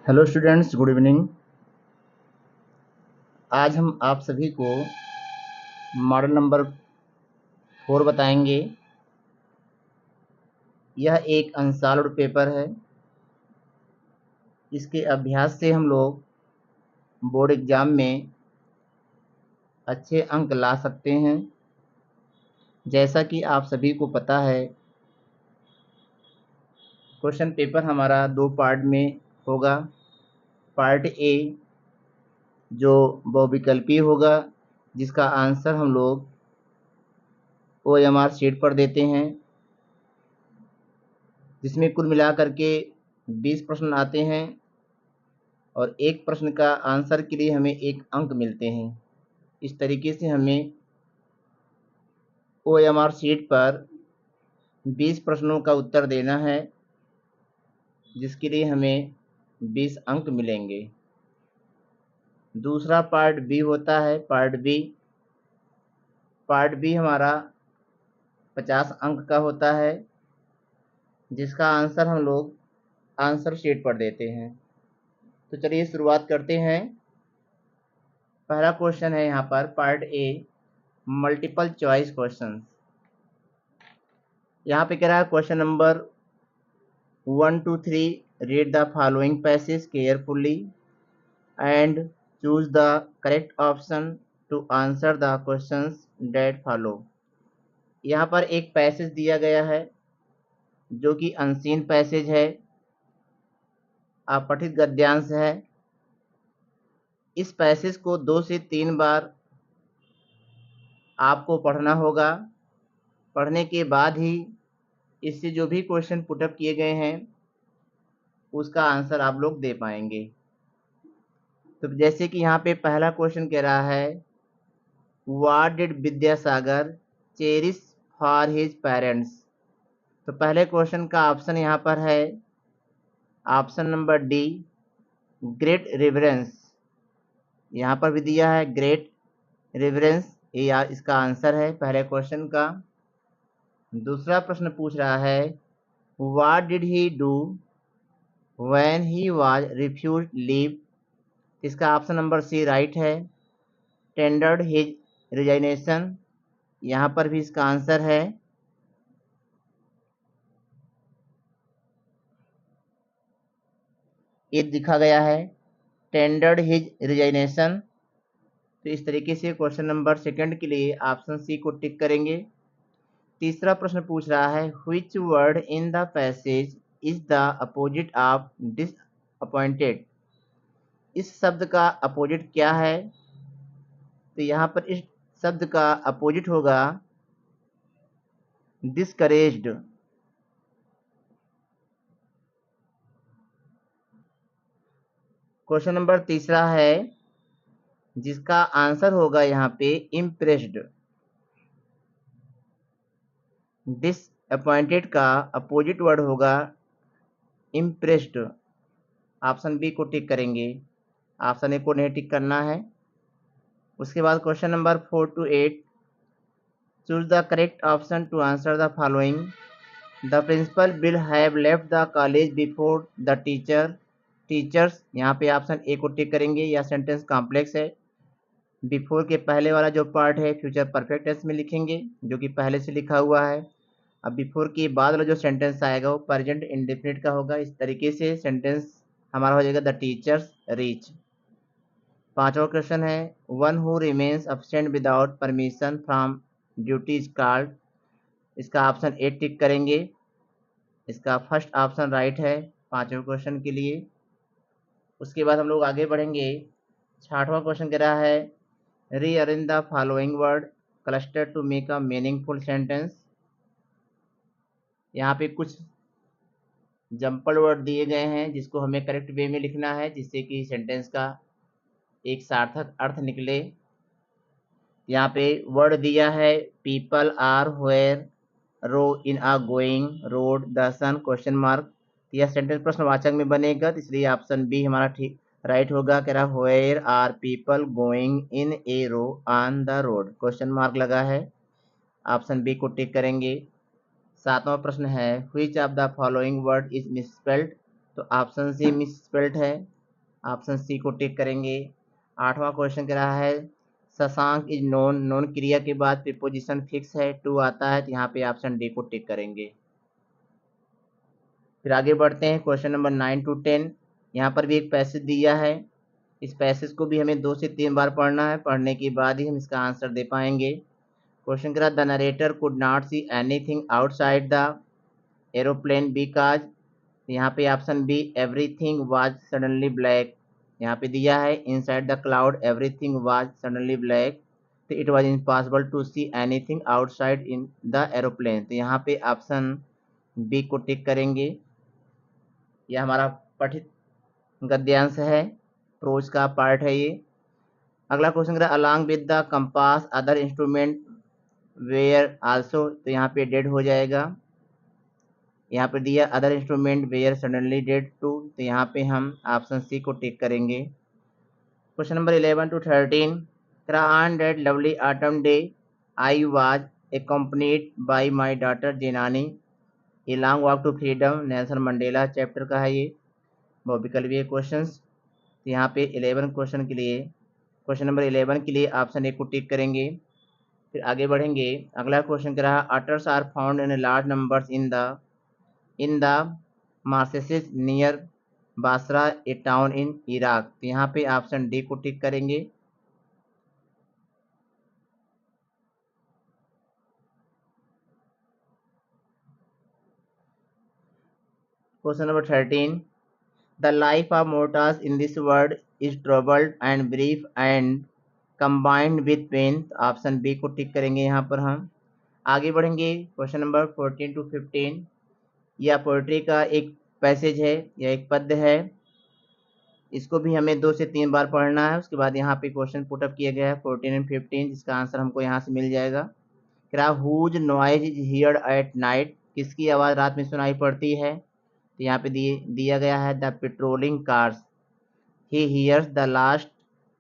Hello students, good evening. आज हम आप सभी को मॉडल नंबर 4 बताएंगे। यह एक अनसॉल्व्ड पेपर है। इसके अभ्यास से हम लोग बोर्ड एग्जाम में अच्छे अंक ला सकते हैं। जैसा कि आप सभी को पता है, क्वेश्चन पेपर हमारा 2 पार्ट में होगा। पार्ट ए जो बहुविकल्पी होगा, जिसका आंसर हम लोग OMR शीट पर देते हैं, जिसमें कुल मिलाकर के 20 प्रश्न आते हैं और एक प्रश्न का आंसर के लिए हमें 1 अंक मिलते हैं। इस तरीके से हमें OMR शीट पर 20 प्रश्नों का उत्तर देना है, जिसके लिए हमें 20 अंक मिलेंगे। दूसरा पार्ट बी होता है, पार्ट बी हमारा 50 अंक का होता है, जिसका आंसर हम लोग आंसर शीट पर देते हैं। तो चलिए शुरुआत करते हैं। पहला क्वेश्चन है यहाँ पर part A, multiple choice question. यहाँ पे कह रहा है question number 1 to 3, read the following passage carefully and choose the correct option to answer the questions that follow। यहाँ पर एक पैसेज दिया गया है जो कि अनसीन पैसेज है, अपठित गद्यांश है। इस पैसेज को 2 से 3 बार आपको पढ़ना होगा। पढ़ने के बाद ही इससे जो भी क्वेश्चन पुटअप किए गए हैं उसका आंसर आप लोग दे पाएंगे। तो जैसे कि यहाँ पे पहला क्वेश्चन कह रहा है, what did Vidyasagar cherish for his parents. तो पहले क्वेश्चन का ऑप्शन यहाँ पर है option number D, great reverence. यहाँ पर भी दिया है ग्रेट रिवरेंस, ये इसका आंसर है पहले क्वेश्चन का। दूसरा प्रश्न पूछ रहा है, what did he do when he was refused leave. इसका ऑप्शन नंबर सी राइट है, टेंडर्ड हिज रिजाइनेशन। यहाँ पर भी इसका आंसर है। ये दिखा गया है टेंडर्ड हिज रिजाइनेशन। तो इस तरीके से क्वेश्चन नंबर सेकंड के लिए ऑप्शन सी को टिक करेंगे। तीसरा प्रश्न पूछ रहा है, which word in the passage is the opposite of disappointed. इस शब्द का अपोजिट क्या है। तो यहाँ पर इस शब्द का अपोजिट होगा डिस्करेज्ड। क्वेश्चन नंबर तीसरा है, जिसका आंसर होगा यहाँ पे इम्प्रेस्ड। डिसअपॉइंटेड का अपोजिट वर्ड होगा इम्प्रेस्ड। ऑप्शन बी को टिक करेंगे, ऑप्शन ए को नहीं टिक करना है। उसके बाद question number 4 to 8, choose the correct option to answer the following. The principal will have left the college before the teachers. यहाँ पे ऑप्शन ए को टिक करेंगे, यह सेंटेंस कॉम्प्लेक्स है। बिफोर के पहले वाला जो पार्ट है फ्यूचर परफेक्ट टेंस में लिखेंगे, जो कि पहले से लिखा हुआ है। अब बिफोर के बाद वाला जो सेंटेंस आएगा वो प्रेजेंट इंडेफिनिट का होगा। इस तरीके से सेंटेंस हमारा हो जाएगा द टीचर्स रीच। पांचवा क्वेश्चन है, one who remains absent without permission from duty is called. इसका ऑप्शन ए टिक करेंगे, इसका फर्स्ट ऑप्शन राइट है पांचवें क्वेश्चन के लिए। उसके बाद हम लोग आगे बढ़ेंगे। छठवां क्वेश्चन कह रहा है, rearrange the following word cluster to make a meaningful sentence. यहाँ पे कुछ जंपल वर्ड दिए गए हैं जिसको हमें करेक्ट वे में लिखना है, जिससे कि सेंटेंस का एक सार्थक अर्थ निकले। यहाँ पे वर्ड दिया है people are where row in a going road the sun question mark. यह सेंटेंस प्रश्नवाचक में बनेगा, तो इसलिए ऑप्शन बी हमारा ठीक राइट होगा। कह रहा where are people going in a row on the road, question mark लगा है, ऑप्शन बी को टिक करेंगे। सातवां प्रश्न है, which of the following word is misspelled. तो ऑप्शन सी मिसस्पेल्ड है, ऑप्शन सी को टिक करेंगे। 8वां क्वेश्चन कह रहा है शशांक इज नोन, नोन क्रिया के बाद प्रीपोजिशन फिक्स है, टू आता है, तो यहाँ पे ऑप्शन डी को टिक करेंगे। फिर आगे बढ़ते हैं क्वेश्चन नंबर 9 to 10। यहाँ पर भी एक पैसेज दिया है, इस पैसेज को भी हमें 2 से 3 बार पढ़ना है, पढ़ने के बाद ही हम इसका आंसर दे पाएंगे। क्वेश्चन करा the narrator could not see anything outside the aeroplane because, यहाँ पे option B everything was suddenly black, यहाँ पे दिया है inside the cloud everything was suddenly black, तो it was impossible to see anything outside in the aeroplane, तो यहाँ पे ऑप्शन बी को टिक करेंगे। यह हमारा पठित गद्यांश है, प्रोज का पार्ट है ये। अगला क्वेश्चन करा along with the compass other instrument were also, तो यहाँ पे डेड हो जाएगा। यहाँ पर दिया other instrument were suddenly dead too, तो यहाँ पे हम ऑप्शन सी को टिक करेंगे। Question number 11 to 13 on that lovely autumn day I was accompanied by my daughter Janani a long walk to freedom, Nelson Mandela chapter का है ये, बहुविकल्पीय questions. तो यहाँ पे 11 क्वेश्चन के लिए, क्वेश्चन नंबर 11 के लिए ऑप्शन ए को टिक करेंगे। फिर आगे बढ़ेंगे, अगला क्वेश्चन कह रहा है otters are found in large numbers in the marshes near Basra a town in Iraq, तो यहाँ पे ऑप्शन डी को टिक करेंगे। Question number 13 the life of mortals in this world is troubled and brief and combined with pain, option B को tick करेंगे यहाँ पर हम। आगे बढ़ेंगे क्वेश्चन नंबर 14 to 15, यह पोएट्री का एक पैसेज है या एक पद्य है, इसको भी हमें 2 से 3 बार पढ़ना है। उसके बाद यहाँ पे क्वेश्चन पुटअप किया गया है 14 and 15, जिसका आंसर हमको यहाँ से मिल जाएगा। क्या whose noise is heard at night, किसकी आवाज़ रात में सुनाई पड़ती है, तो यहाँ पे दिया गया है the patrolling cars, he hears the last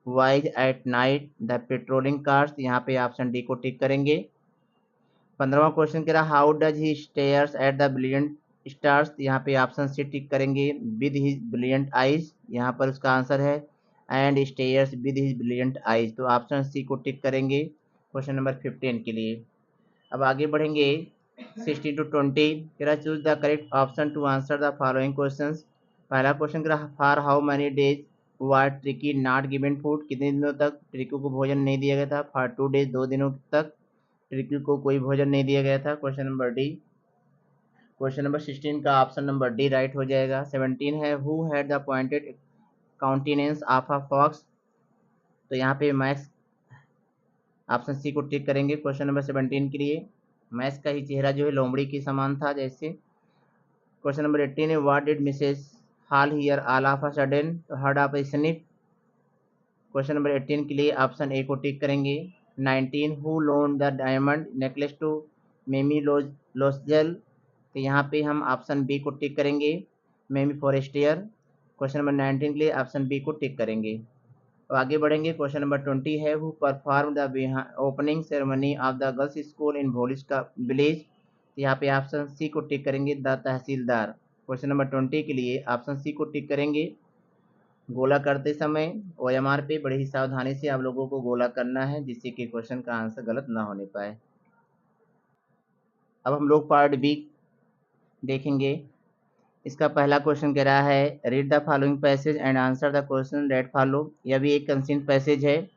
voice at night the patrolling cars, यहाँ पे ऑप्शन डी को टिक करेंगे। 15वां क्वेश्चन कह रहा how does he stairs at the brilliant stars, यहाँ पे ऑप्शन सी टिक करेंगे विद हिज ब्रिलियंट आइज, यहाँ पर उसका आंसर है and stairs with his brilliant eyes, तो ऑप्शन सी को टिक करेंगे क्वेश्चन नंबर 15 के लिए। अब आगे बढ़ेंगे 16 to 20, कह choose the correct option to answer the following question. पहला क्वेश्चन कह रहा for how many days was Tricki not given food, कितने दिनों तक ट्रिकी को भोजन नहीं दिया गया था। फॉर 2 days 2 दिनों तक ट्रिकी को कोई भोजन नहीं दिया गया था, question number D. Question number 16 का ऑप्शन नंबर डी राइट हो जाएगा। 17 है who had the pointed countenance of a fox, तो यहाँ पे मैक्स ऑप्शन सी को टिक करेंगे क्वेश्चन नंबर 17 के लिए। मैक्स का ही चेहरा जो है लोमड़ी के समान था जैसे। क्वेश्चन नंबर 18 है what did Mrs Hall hear all of a sudden, तो heard of a sniff, question number 18 के लिए ऑप्शन ए को टिक करेंगे। 19 who loan the diamond necklace to मेमी लोसजेल, तो यहाँ पे हम ऑप्शन बी को टिक करेंगे मेमी फॉरेस्टियर, क्वेश्चन नंबर 19 के लिए ऑप्शन बी को टिक करेंगे। तो आगे बढ़ेंगे क्वेश्चन नंबर 20 है who perform the opening ceremony of the girls school in Bholi's का विलेज, तो यहाँ पे ऑप्शन सी को टिक करेंगे द तहसीलदार, क्वेश्चन नंबर 20 के लिए ऑप्शन सी को टिक करेंगे। गोला करते समय OMR पे बड़ी ही सावधानी से आप लोगों को गोला करना है जिससे कि क्वेश्चन का आंसर गलत ना होने पाए। अब हम लोग पार्ट बी देखेंगे। इसका पहला क्वेश्चन कह रहा है read the following passage and answer the question that follow, यह भी एक कंसिस्ट पैसेज है,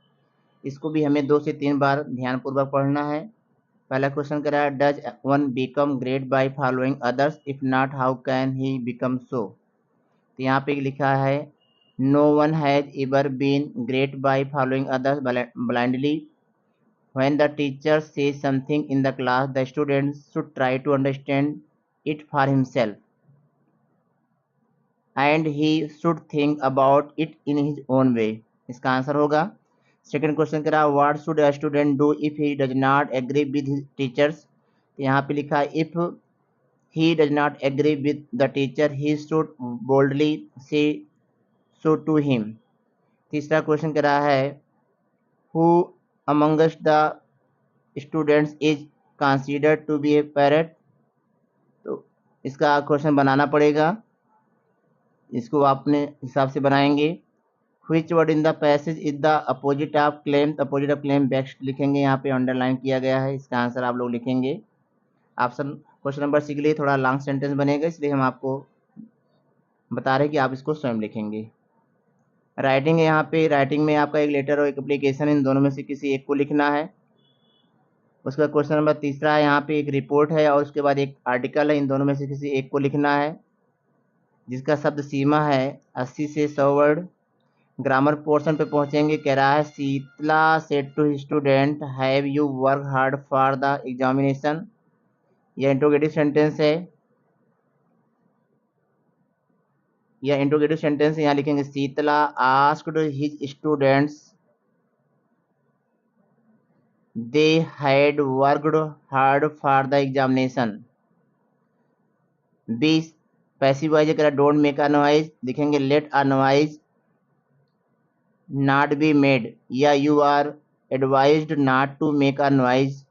इसको भी हमें 2 से 3 बार ध्यानपूर्वक पढ़ना है। पहला क्वेश्चन कह रहा है does one become great by following others, if not how can he become so, तो यहाँ पे लिखा है no one has ever been great by following others blindly, when the teacher says something in the class the student should try to understand it for himself and he should think about it in his own way, इसका answer होगा। Second question कह रहा है what should a student do if he does not agree with his teachers, यहाँ पे लिखा है if he does not agree with the teacher he should boldly say so to him। तीसरा question कह रहा है who amongst the students is considered to be a parrot, तो इसका क्वेश्चन बनाना पड़ेगा, इसको आप अपने हिसाब से बनाएंगे। Which word in the passage is the opposite of claim, opposite of claim best लिखेंगे, यहाँ पे अंडरलाइन किया गया है, इसका आंसर आप लोग लिखेंगे। ऑप्शन क्वेश्चन नंबर सी के लिए थोड़ा लॉन्ग सेंटेंस बनेगा, इसलिए हम आपको बता रहे हैं कि आप इसको स्वयं लिखेंगे। राइटिंग है, यहाँ पे राइटिंग में आपका एक लेटर और एक एप्लीकेशन, इन दोनों में से किसी एक को लिखना है। उसके बाद क्वेश्चन नंबर तीसरा है, यहाँ पे एक रिपोर्ट है और उसके बाद एक आर्टिकल है, इन दोनों में से किसी एक को लिखना है, जिसका शब्द सीमा है 80 से 100 वर्ड। ग्रामर पोर्शन पे पहुंचेंगे, कह रहा है Sheetla said to student have you work hard for the examination. यह इंट्रोगेटिव सेंटेंस है, यह इंट्रोगेटिव सेंटेंस यहाँ लिखेंगे Sheetla asked his students they had worked hard for the examination. B passive voice कह रहा डोंट मेक अ नॉइज, लिखेंगे let a noise not be made, या you are advised not to make a noise.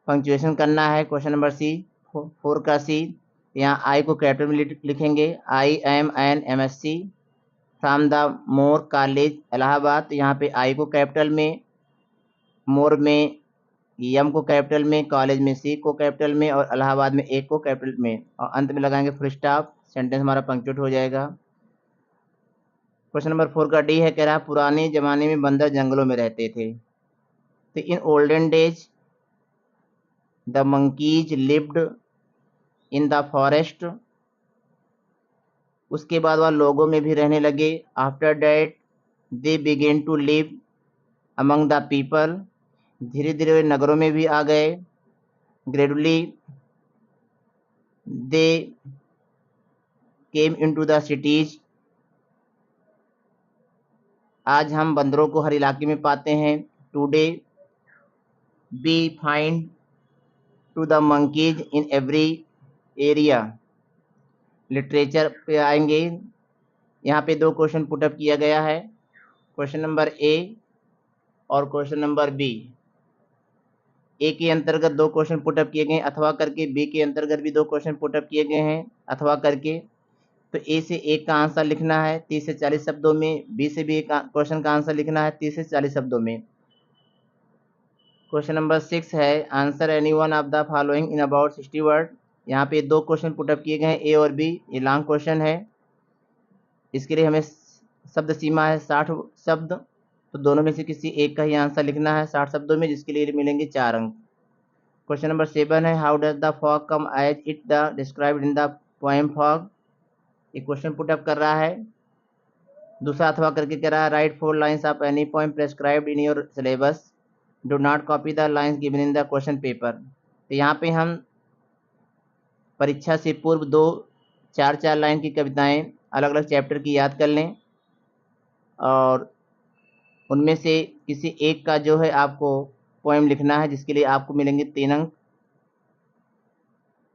Punctuation करना है question number C 4 का सी, यहाँ आई को capital में लिखेंगे I am an MSc from the Muir college Allahabad, यहाँ पे आई को कैपिटल में, मोर में एम को कैपिटल में, कॉलेज में सी को कैपिटल में और इलाहाबाद में ए को कैपिटल में, और अंत में लगाएंगे फुल स्टॉप, सेंटेंस हमारा पंक्चुएट हो जाएगा। क्वेश्चन नंबर 4 का डी है, कह रहा पुराने जमाने में बंदर जंगलों में रहते थे, तो in olden days the monkeys lived in the forest. उसके बाद वह लोगों में भी रहने लगे, after that they began to live among the people, धीरे धीरे वे नगरों में भी आ गए, gradually they came into the cities. आज हम बंदरों को हर इलाके में पाते हैं, today we find to the monkeys in every area. Literature पे आएंगे, यहाँ पे 2 क्वेश्चन पुटअप किया गया है, क्वेश्चन नंबर ए और क्वेश्चन नंबर बी। ए के अंतर्गत 2 क्वेश्चन पुटअप किए गए अथवा करके, बी के अंतर्गत भी 2 क्वेश्चन पुटअप किए गए हैं अथवा करके। तो ए से एक का आंसर लिखना है 30 से 40 शब्दों में, बी से भी एक क्वेश्चन का आंसर लिखना है 30 से 40 शब्दों में। क्वेश्चन नंबर 6 है, answer any one of the following in about 60 word. यहाँ पे 2 क्वेश्चन पुटअप किए गए हैं, ए और बी, ये लॉन्ग क्वेश्चन है, इसके लिए हमें शब्द सीमा है 60 शब्द, तो दोनों में से किसी एक का ही आंसर लिखना है 60 शब्दों में, जिसके लिए मिलेंगे 4 अंक। क्वेश्चन नंबर 7 है, how does the fog come as it the described in the poem fog. ये क्वेश्चन पुटअप कर रहा है, दूसरा अथवा करके कह रहा है write 4 lines of any poem prescribed in your syllabus, do not copy the lines given in the question paper. तो यहाँ पे हम परीक्षा से पूर्व 2 4 लाइन की कविताएं अलग अलग चैप्टर की याद कर लें, और उनमें से किसी एक का जो है आपको पोएम लिखना है, जिसके लिए आपको मिलेंगे 3 अंक।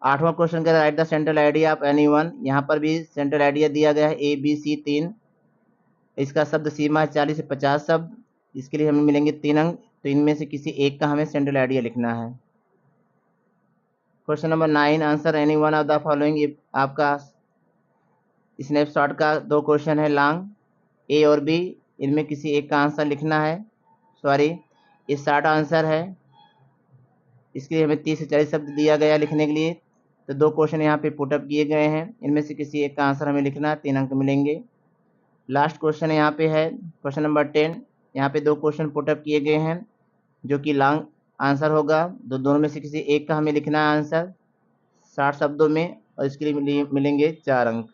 8वां क्वेश्चन का right the central idea of any one, यहाँ पर भी सेंट्रल आइडिया दिया गया है ABC 3, इसका शब्द सीमा है 40 से 50 शब्द, इसके लिए हमें मिलेंगे 3 अंक। तो इनमें से किसी एक का हमें सेंट्रल आइडिया लिखना है। Question number 9, answer any one of the following, ये आपका स्नैपशॉट का 2 क्वेश्चन है लॉन्ग, ए और बी, इनमें किसी एक का आंसर लिखना है, सॉरी ये शॉर्ट आंसर है, इसके लिए हमें 30 से 40 शब्द दिया गया लिखने के लिए। तो 2 क्वेश्चन यहाँ पे पुटअप किए गए हैं, इनमें से किसी एक का आंसर हमें लिखना है, 3 अंक मिलेंगे। लास्ट क्वेश्चन यहाँ पे है क्वेश्चन नंबर 10, यहाँ पे 2 क्वेश्चन पुटअप किए गए हैं जो कि लॉन्ग आंसर होगा, दोनों में से किसी एक का हमें लिखना है आंसर 60 शब्दों में, और इसके लिए मिलेंगे 4 अंक।